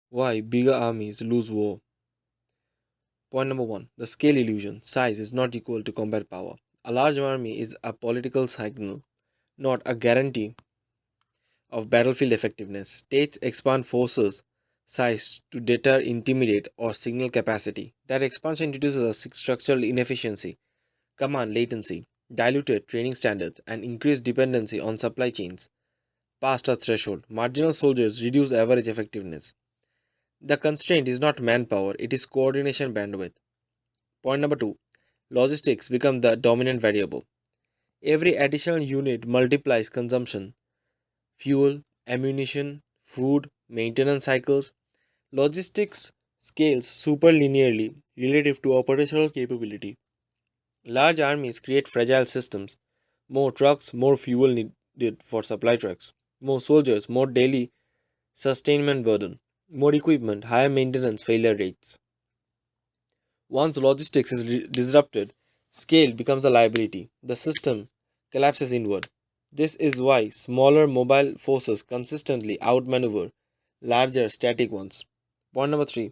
Why bigger armies lose war? Point number one, the scale illusion. Size is not equal to combat power. A large army is a political signal, not a guarantee of battlefield effectiveness. States expand forces size to deter, intimidate, or signal capacity. That expansion introduces a structural inefficiency, command latency, diluted training standards, and increased dependency on supply chains. Past a threshold, marginal soldiers reduce average effectiveness. The constraint is not manpower, it is coordination bandwidth. Point number two, logistics become the dominant variable. Every additional unit multiplies consumption, fuel, ammunition, food, maintenance cycles. Logistics scales superlinearly relative to operational capability. Large armies create fragile systems. More trucks, more fuel needed for supply trucks. More soldiers, more daily sustainment burden. More equipment, higher maintenance failure rates. Once logistics is disrupted, scale becomes a liability. The system collapses inward. This is why smaller mobile forces consistently outmaneuver larger static ones. Point number three,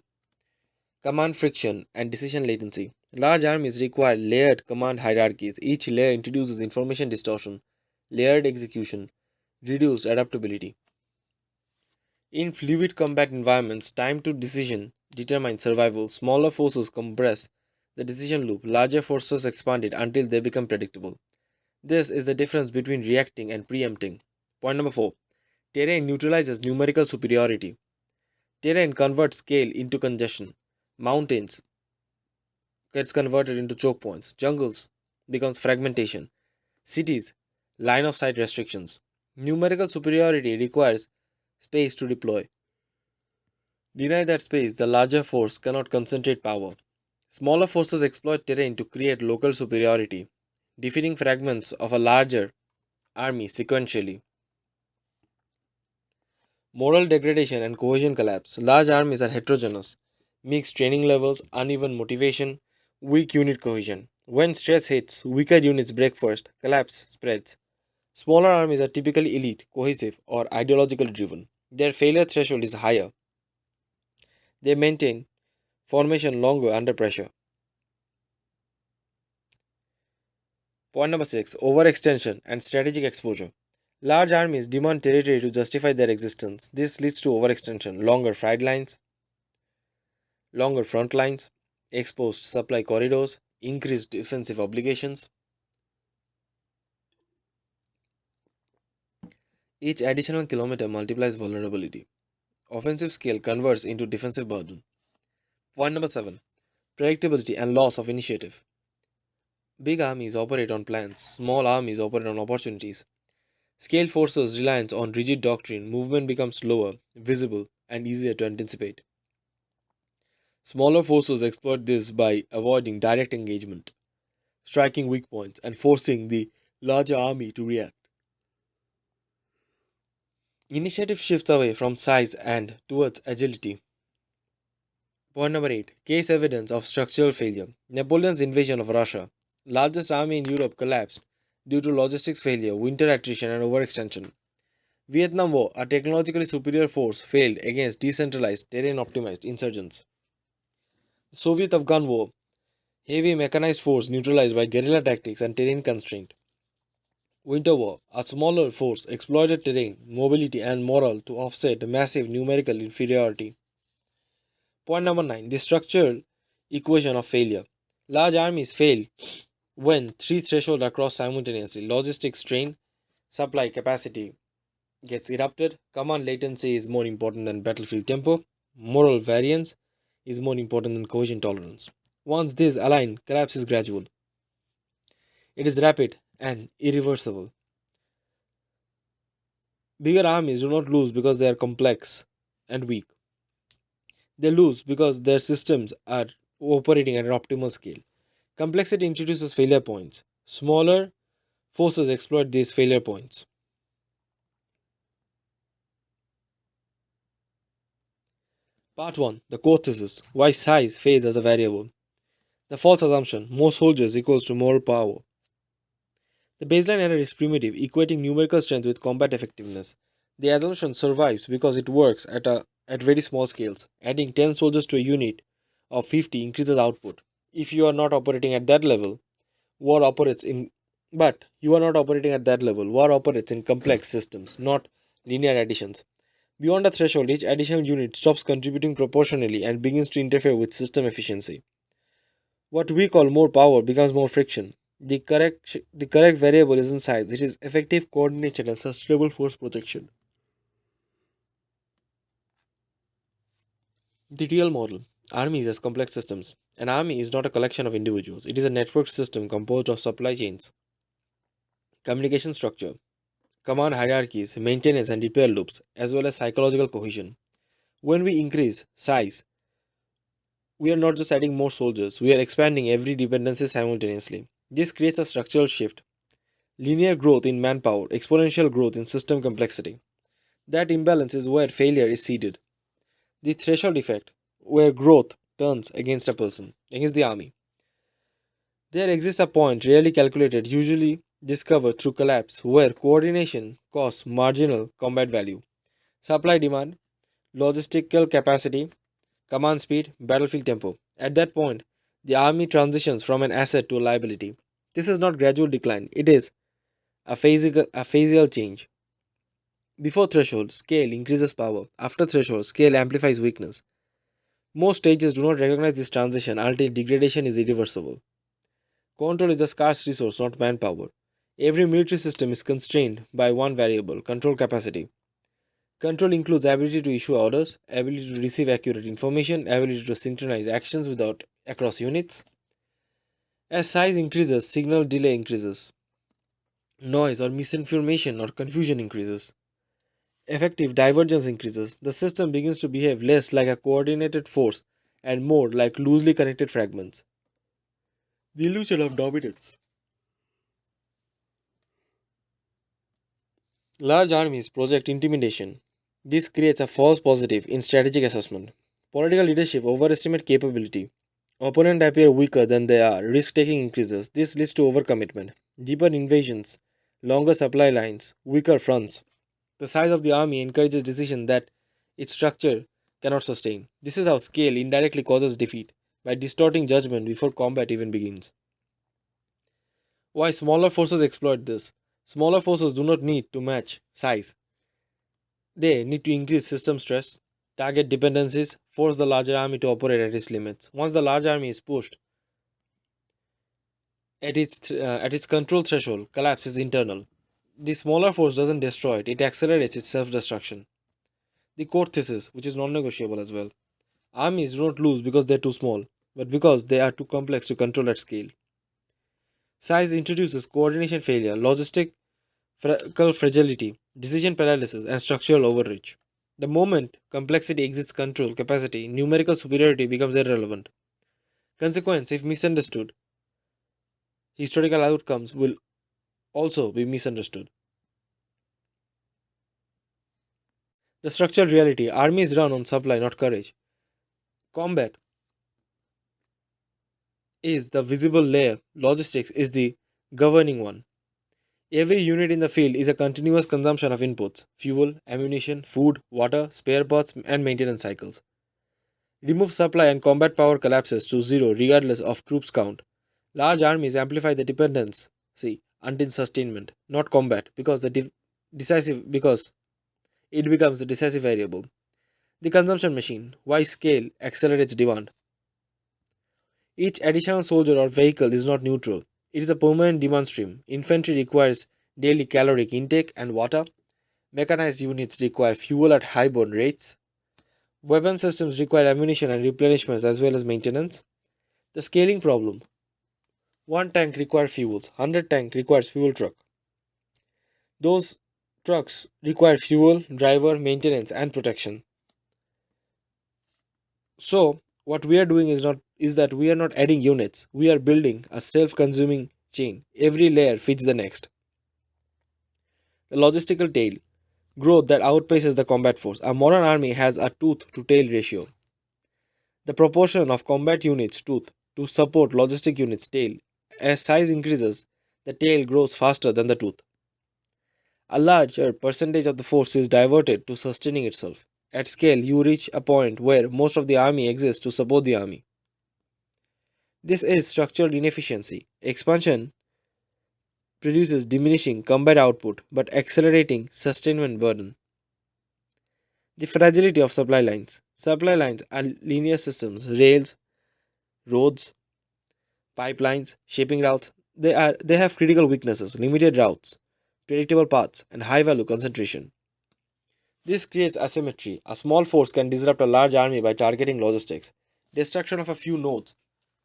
command friction and decision latency. Large armies require layered command hierarchies. Each layer introduces information distortion, layered execution, reduced adaptability. In fluid combat environments, time to decision determines survival. Smaller forces compress the decision loop, larger forces expand it until they become predictable. This is the difference between reacting and preempting. Point number 4, terrain neutralizes numerical superiority. Terrain converts scale into congestion. Mountains gets converted into choke points. Jungles becomes fragmentation. Cities, line of sight restrictions. Numerical superiority requires space to deploy. Deny that space, the larger force cannot concentrate power. Smaller forces exploit terrain to create local superiority, defeating fragments of a larger army sequentially. Moral degradation and cohesion collapse. Large armies are heterogeneous. Mixed training levels, uneven motivation, weak unit cohesion. When stress hits, weaker units break first, collapse spreads. Smaller armies are typically elite, cohesive, or ideologically driven. Their failure threshold is higher. They maintain formation longer under pressure. Point number 6, overextension and strategic exposure. Large armies demand territory to justify their existence. This leads to overextension, longer front lines, exposed supply corridors, increased defensive obligations. Each additional kilometer multiplies vulnerability. Offensive scale converts into defensive burden. Point number 7, predictability and loss of initiative. Big armies operate on plans, small armies operate on opportunities. Scale forces reliance on rigid doctrine, movement becomes slower, visible, and easier to anticipate. Smaller forces exploit this by avoiding direct engagement, striking weak points, and forcing the larger army to react. Initiative shifts away from size and towards agility. Point number 8, case evidence of structural failure. Napoleon's invasion of Russia. Largest army in Europe collapsed due to logistics failure, winter attrition, and overextension. Vietnam War, a technologically superior force, failed against decentralized, terrain optimized insurgents. Soviet Afghan War, heavy mechanized force neutralized by guerrilla tactics and terrain constraint. Winter War, a smaller force exploited terrain, mobility, and morale to offset massive numerical inferiority. Point number 9, the structural equation of failure. Large armies fail when three thresholds are crossed simultaneously: logistics strain, supply capacity gets erupted, command latency is more important than battlefield tempo, moral variance is more important than cohesion tolerance. Once this align, collapse is gradual. It is rapid and irreversible. Bigger armies do not lose because they are complex and weak. They lose because their systems are operating at an optimal scale. Complexity introduces failure points. Smaller forces exploit these failure points. Part 1, the core thesis: why size fades as a variable. The false assumption: more soldiers equals to more power. The baseline error is primitive, equating numerical strength with combat effectiveness. The assumption survives because it works at a at very small scales. Adding 10 soldiers to a unit of 50 increases output. If you are not operating at that level, war operates in but you are not operating at that level. War operates in complex systems, not linear additions. Beyond a threshold, each additional unit stops contributing proportionally and begins to interfere with system efficiency. What we call more power becomes more friction. The correct variable isn't size, it is effective coordination and sustainable force projection. The real model. Armies as complex systems. An army is not a collection of individuals, it is a networked system composed of supply chains, communication structure, command hierarchies, maintenance and repair loops, as well as psychological cohesion. When we increase size, we are not just adding more soldiers, we are expanding every dependency simultaneously. This creates a structural shift. Linear growth in manpower, exponential growth in system complexity. That imbalance is where failure is seeded. The threshold effect, where growth turns against a person, against the army. There exists a point rarely calculated, usually discovered through collapse, where coordination costs marginal combat value. Supply demand, logistical capacity, command speed, battlefield tempo. At that point, the army transitions from an asset to a liability. This is not gradual decline, it is a phasial change. Before threshold, scale increases power. After threshold, scale amplifies weakness. Most stages do not recognize this transition until degradation is irreversible. Control is a scarce resource, not manpower. Every military system is constrained by one variable control capacity. Control includes ability to issue orders, ability to receive accurate information, ability to synchronize actions without across units. As size increases, signal delay increases. Noise or misinformation or confusion increases. Effective divergence increases. The system begins to behave less like a coordinated force and more like loosely connected fragments. The illusion of dominance. Large armies project intimidation. This creates a false positive in strategic assessment. Political leadership overestimate capability. Opponents appear weaker than they are. Risk taking increases. This leads to overcommitment. Deeper invasions, longer supply lines, weaker fronts. The size of the army encourages decision that its structure cannot sustain. This is how scale indirectly causes defeat by distorting judgment before combat even begins. Why smaller forces exploit this? Smaller forces do not need to match size. They need to increase system stress, target dependencies, force the larger army to operate at its limits. Once the large army is pushed at its control threshold, collapse is internal. The smaller force doesn't destroy it, it accelerates its self-destruction. The core thesis, which is non-negotiable as well. Armies do not lose because they are too small, but because they are too complex to control at scale. Size introduces coordination failure, logistic fragility, decision paralysis, and structural overreach. The moment complexity exceeds control capacity, numerical superiority becomes irrelevant. Consequence, if misunderstood, historical outcomes will also be misunderstood. The structural reality armies run on supply, not courage. Combat is the visible layer, logistics is the governing one. Every unit in the field is a continuous consumption of inputs fuel, ammunition, food, water, spare parts, and maintenance cycles. Remove supply and combat power collapses to zero regardless of troops count. Large armies amplify the dependency until sustainment, not combat, because decisive because it becomes a decisive variable. The consumption machine, why scale accelerates demand. Each additional soldier or vehicle is not neutral. It is a permanent demand stream. Infantry requires daily caloric intake and water. Mechanized units require fuel at high burn rates. Weapon systems require ammunition and replenishments as well as maintenance. The scaling problem. One tank requires fuels, 100 tank requires fuel truck. Those trucks require fuel, driver, maintenance, and protection. So what we are doing is that we are not adding units. We are building a self-consuming chain. Every layer feeds the next. The logistical tail. Growth that outpaces the combat force. A modern army has a tooth to tail ratio. The proportion of combat units tooth to support logistic units tail. As size increases, the tail grows faster than the tooth. A larger percentage of the force is diverted to sustaining itself. At scale, you reach a point where most of the army exists to support the army. This is structural inefficiency. Expansion produces diminishing combat output but accelerating sustainment burden. The fragility of supply lines. Supply lines are linear systems, rails, roads, pipelines, shipping routes. They have critical weaknesses, limited routes, predictable paths, and high value concentration. This creates asymmetry. A small force can disrupt a large army by targeting logistics. Destruction of a few nodes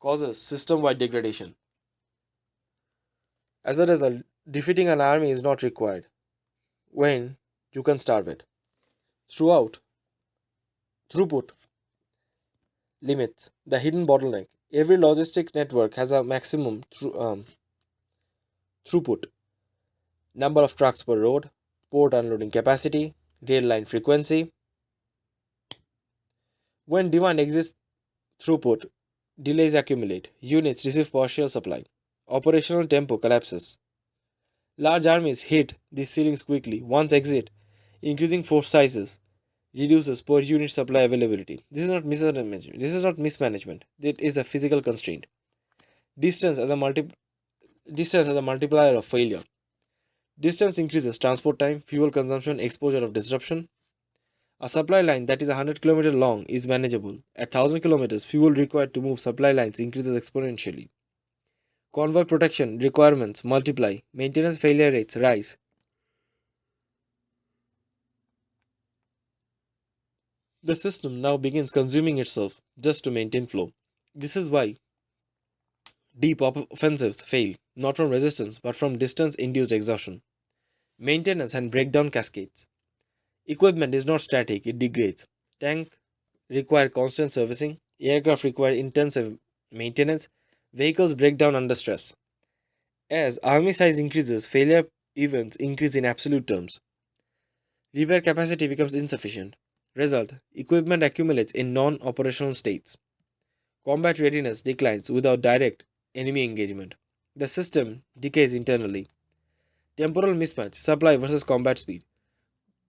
causes system wide degradation. As a result, defeating an army is not required when you can starve it. Throughout, throughput limits, the hidden bottleneck. Every logistic network has a maximum throughput, number of trucks per road, port unloading capacity, rail line frequency. When demand exceeds throughput, delays accumulate, units receive partial supply, operational tempo collapses. Large armies hit these ceilings quickly. Once exit, increasing force sizes reduces per unit supply availability. This is not mismanagement. This is not mismanagement. It is a physical constraint. Distance as a distance as a multiplier of failure. Distance increases transport time, fuel consumption, exposure of disruption. A supply line that is 100 km long is manageable. At 1000 km, fuel required to move supply lines increases exponentially. Convoy protection requirements multiply. Maintenance failure rates rise. The system now begins consuming itself just to maintain flow. This is why deep offensives fail, not from resistance but from distance induced exhaustion. Maintenance and breakdown cascades. Equipment is not static, it degrades. Tanks require constant servicing, aircraft require intensive maintenance, vehicles break down under stress. As army size increases, failure events increase in absolute terms. Repair capacity becomes insufficient. Result: equipment accumulates in non operational states. Combat readiness declines without direct enemy engagement. The system decays internally. Temporal mismatch, supply versus combat speed.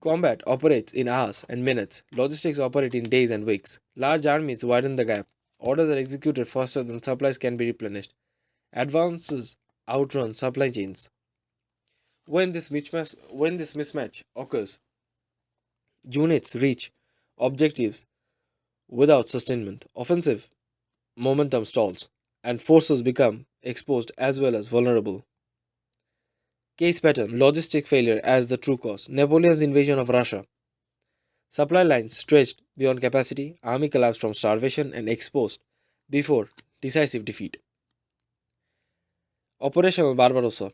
Combat operates in hours and minutes. Logistics operate in days and weeks. Large armies widen the gap. Orders are executed faster than supplies can be replenished. Advances outrun supply chains. When this mismatch occurs, units reach objectives without sustainment. Offensive momentum stalls, and forces become exposed as well as vulnerable. Case pattern: logistic failure as the true cause. Napoleon's invasion of Russia. Supply lines stretched beyond capacity, army collapsed from starvation and exposed before decisive defeat. Operational Barbarossa.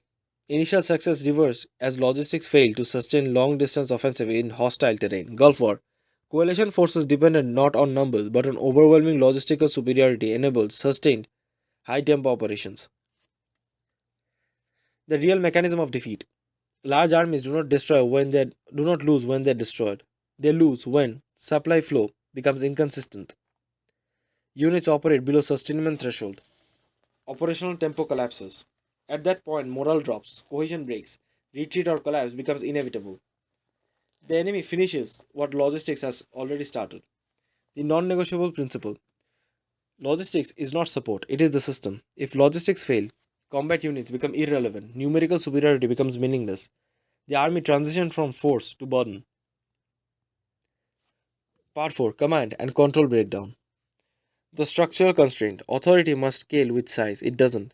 Initial success reversed as logistics failed to sustain long distance offensive in hostile terrain. Gulf War. Coalition forces depended not on numbers but on overwhelming logistical superiority enabled sustained high tempo operations. The real mechanism of defeat. Large armies do not lose when they are destroyed. They lose when supply flow becomes inconsistent. Units operate below sustainment threshold. Operational tempo collapses. At that point, morale drops, cohesion breaks, retreat or collapse becomes inevitable. The enemy finishes what logistics has already started. The non negotiable principle: logistics is not support, it is the system. If logistics fail, combat units become irrelevant, numerical superiority becomes meaningless. The army transitions from force to burden. Part 4: Command and Control Breakdown. The structural constraint: authority must scale with size, it doesn't.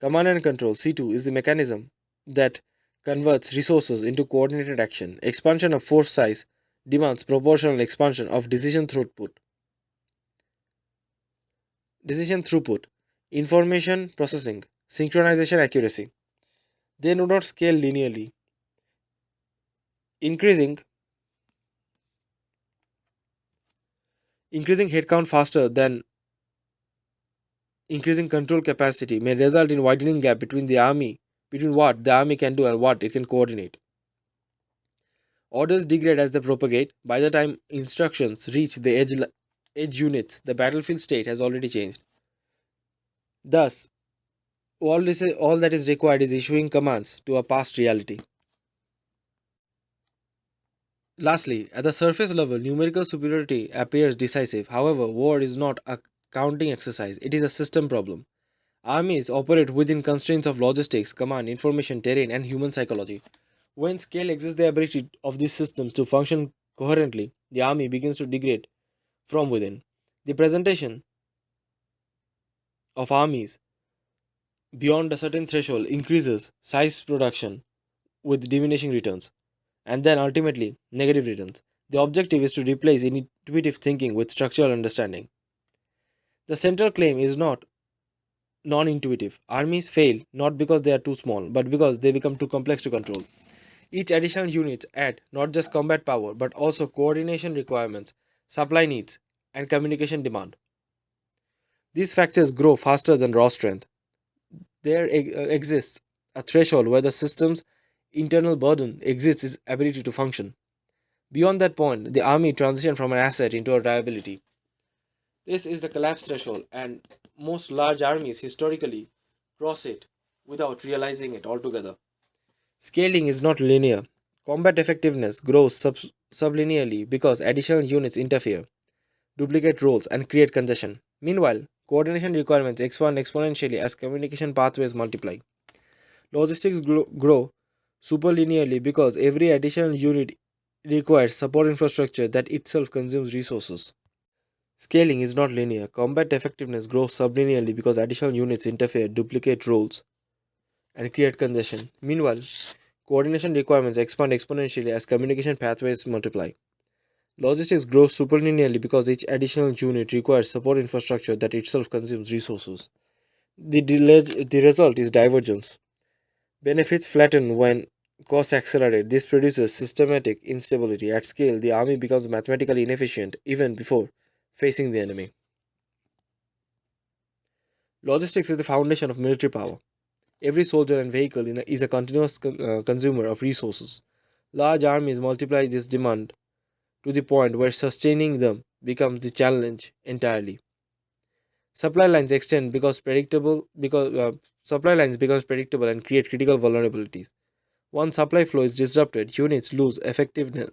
Command and control C2 is the mechanism that converts resources into coordinated action. Expansion of force size demands proportional expansion of decision throughput, information processing, synchronization accuracy. They do not scale linearly. Increasing increasing headcount faster than increasing control capacity may result in widening gap between what the army can do and what it can coordinate. Orders degrade as they propagate. By the time instructions reach the edge units, the battlefield state has already changed. Thus, all that is required is issuing commands to a past reality. Lastly, at the surface level, numerical superiority appears decisive. However, war is not a counting exercise, it is a system problem. Armies operate within constraints of logistics, command, information, terrain, and human psychology. When scale exists the ability of these systems to function coherently, the army begins to degrade from within. The presentation of armies beyond a certain threshold increases size production with diminishing returns, and then ultimately negative returns. The objective is to replace intuitive thinking with structural understanding. The central claim is not non intuitive. Armies fail not because they are too small, but because they become too complex to control. Each additional unit add not just combat power but also coordination requirements, supply needs, and communication demand. These factors grow faster than raw strength. There exists a threshold where the system's internal burden exceeds its ability to function. Beyond that point, the army transitions from an asset into a liability. This is the collapse threshold, and most large armies historically cross it without realizing it altogether. Scaling is not linear. Combat effectiveness grows sublinearly because additional units interfere, duplicate roles, and create congestion. Meanwhile, coordination requirements expand exponentially as communication pathways multiply. Logistics grow superlinearly because every additional unit requires support infrastructure that itself consumes resources. Scaling is not linear. Combat effectiveness grows sublinearly because additional units interfere, duplicate roles, and create congestion. Meanwhile, coordination requirements expand exponentially as communication pathways multiply. Logistics grows superlinearly because each additional unit requires support infrastructure that itself consumes resources. The result is divergence. Benefits flatten when costs accelerate. This produces systematic instability. At scale, the army becomes mathematically inefficient even before facing the enemy. Logistics is the foundation of military power. Every soldier and vehicle is a continuous consumer of resources. Large armies multiply this demand to the point where sustaining them becomes the challenge entirely. Supply lines extend because supply lines becomes predictable and create critical vulnerabilities. Once supply flow is disrupted, units lose effectiveness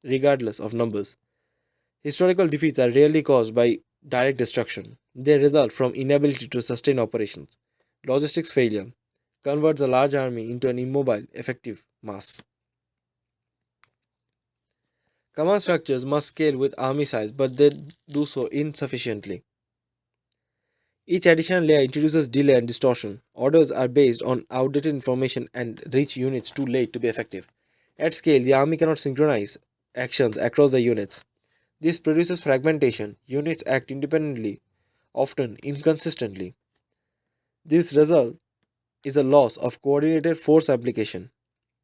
regardless of numbers. Historical defeats are rarely caused by direct destruction. They result from inability to sustain operations. Logistics failure converts a large army into an immobile, effective mass. Command structures must scale with army size, but they do so insufficiently. Each additional layer introduces delay and distortion. Orders are based on outdated information and reach units too late to be effective. At scale, the army cannot synchronize actions across the units. This produces fragmentation. Units act independently, often inconsistently. This result is a loss of coordinated force application.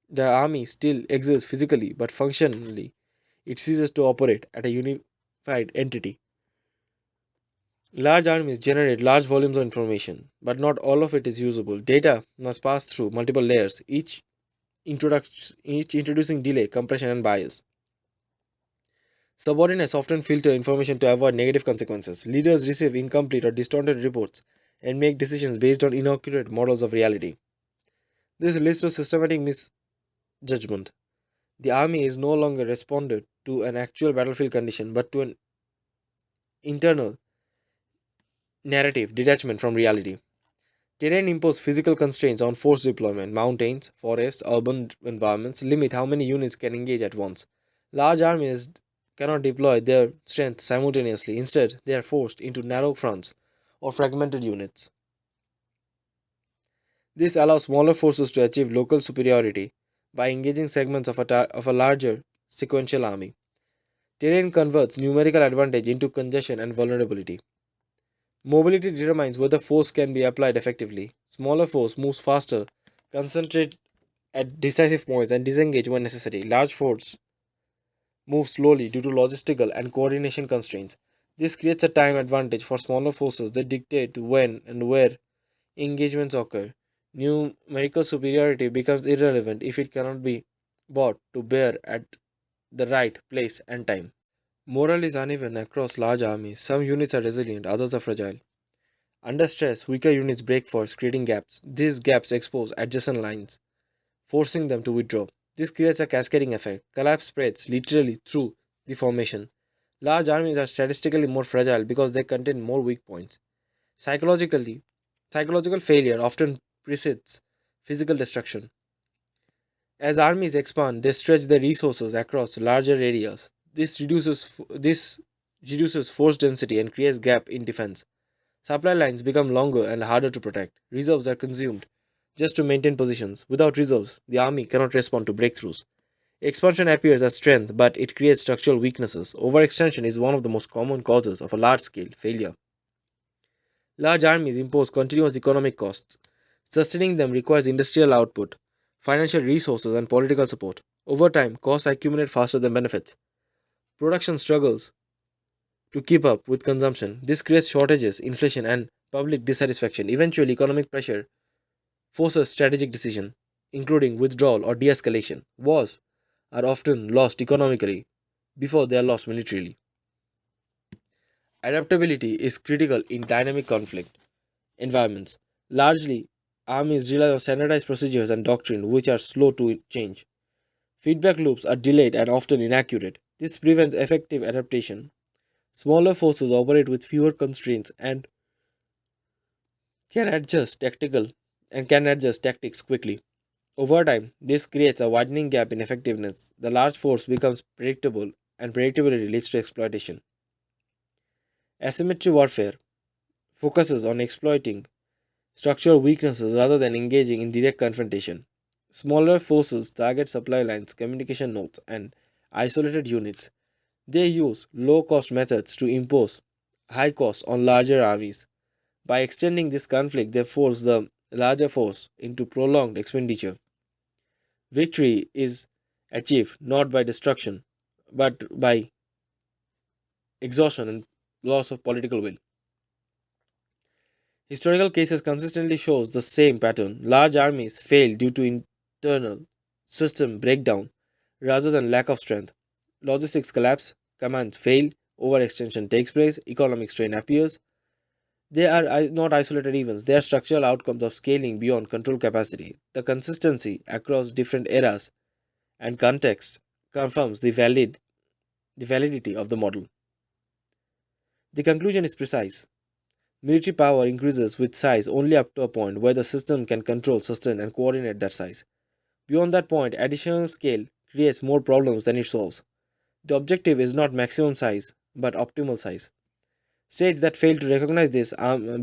The army still exists physically, but functionally, it ceases to operate at a unified entity. Large armies generate large volumes of information, but not all of it is usable. Data must pass through multiple layers, each introducing delay, compression, and bias. Subordinates often filter information to avoid negative consequences. Leaders receive incomplete or distorted reports and make decisions based on inaccurate models of reality. This leads to systematic misjudgment. The army is no longer responded to an actual battlefield condition but to an internal narrative detachment from reality. Terrain imposes physical constraints on force deployment. Mountains, forests, urban environments limit how many units can engage at once. Large armies cannot deploy their strength simultaneously. Instead, they are forced into narrow fronts or fragmented units. This allows smaller forces to achieve local superiority by engaging segments of a larger sequential army. Terrain converts numerical advantage into congestion and vulnerability. Mobility determines whether force can be applied effectively. Smaller force moves faster, concentrate at decisive points, and disengage when necessary. Large force moves slowly due to logistical and coordination constraints. This creates a time advantage for smaller forces that dictate when and where engagements occur. Numerical superiority becomes irrelevant if it cannot be brought to bear at the right place and time. Morale is uneven across large armies. Some units are resilient, others are fragile. Under stress, weaker units break force, creating gaps. These gaps expose adjacent lines, forcing them to withdraw. This creates a cascading effect. Collapse spreads literally through the formation. Large armies are statistically more fragile because they contain more weak points. Psychologically, psychological failure often precedes physical destruction. As armies expand, they stretch their resources across larger areas. This reduces force density and creates gap in defense. Supply lines become longer and harder to protect. Reserves are consumed just to maintain positions. Without reserves, the army cannot respond to breakthroughs. Expansion appears as strength, but it creates structural weaknesses. Overextension is one of the most common causes of a large scale failure. Large armies impose continuous economic costs. Sustaining them requires industrial output, financial resources, and political support. Over time, costs accumulate faster than benefits. Production struggles to keep up with consumption. This creates shortages, inflation, and public dissatisfaction. Eventually, economic pressure forces strategic decision, including withdrawal or de escalation. Wars are often lost economically before they are lost militarily. Adaptability is critical in dynamic conflict environments. Largely, armies rely on standardized procedures and doctrine which are slow to change. Feedback loops are delayed and often inaccurate. This prevents effective adaptation. Smaller forces operate with fewer constraints can adjust tactical can adjust tactics quickly. Over time, this creates a widening gap in effectiveness. The large force becomes predictable and predictability leads to exploitation. Asymmetry warfare focuses on exploiting structural weaknesses rather than engaging in direct confrontation. Smaller forces target supply lines, communication nodes, and isolated units. They use low cost methods to impose high costs on larger armies. By extending this conflict, they force the larger force into prolonged expenditure. Victory is achieved not by destruction, but by exhaustion and loss of political will. Historical cases consistently shows the same pattern. Large armies fail due to internal system breakdown rather than lack of strength. Logistics collapse, commands fail, overextension takes place, economic strain appears. They are not isolated events, they are structural outcomes of scaling beyond control capacity. The consistency across different eras and contexts confirms the validity of the model. The conclusion is precise. Military power increases with size only up to a point where the system can control, sustain, and coordinate that size. Beyond that point, additional scale creates more problems than it solves. The objective is not maximum size, but optimal size. States that fail to recognize this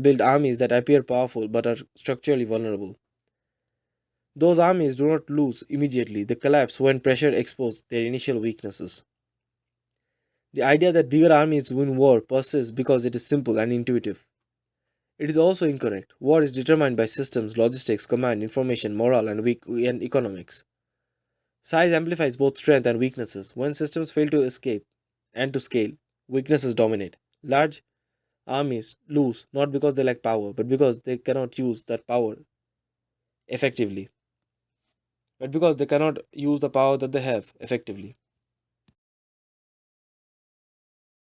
build armies that appear powerful but are structurally vulnerable. Those armies do not lose immediately, they collapse when pressure exposes their initial weaknesses. The idea that bigger armies win war persists because it is simple and intuitive. It is also incorrect. War is determined by systems, logistics, command, information, morale, and economics. Size amplifies both strength and weaknesses. When systems fail to escape and to scale, weaknesses dominate. Large armies lose not because they lack power, but because they cannot use that power effectively. But because they cannot use the power that they have effectively.